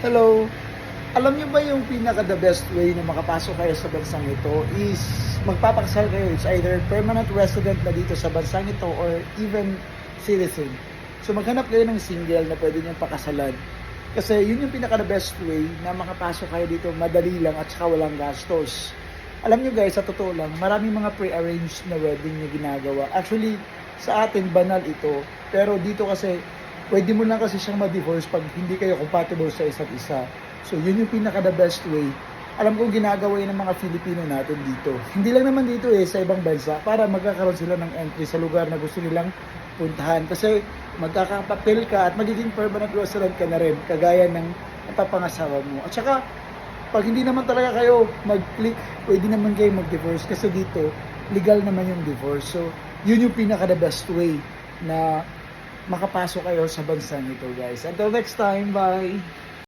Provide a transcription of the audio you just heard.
Hello. Alam niyo ba yung pinaka-the best way na makapasok kayo sa bansang ito is magpapakasal kayo. It's either permanent resident na dito sa bansang ito or even citizen. So maghanap kayo ng single na pwede niyong pakasalan. Kasi yun yung pinaka-the best way na makapasok kayo dito madali lang at saka walang gastos. Alam niyo guys, sa totoo lang, maraming mga pre-arranged na wedding na ginagawa. Actually, sa atin banal ito. Pero dito kasi, pwede mo lang kasi siyang ma-divorce pag hindi kayo compatible sa isa't isa. So, yun yung pinaka-the best way. Alam kong ginagawa yun ng mga Filipino natin dito. Hindi lang naman dito sa ibang bansa para magkakaroon sila ng entry sa lugar na gusto nilang puntahan. Kasi magkakapapel ka at magiging permanent resident ka na rin, kagaya ng napapangasawa mo. At saka, pag hindi naman talaga kayo mag-click, pwede naman kayo mag-divorce kasi dito, legal naman yung divorce. So, yun yung pinaka-the best way na makapasok kayo sa bansang ito, guys. Until next time, bye!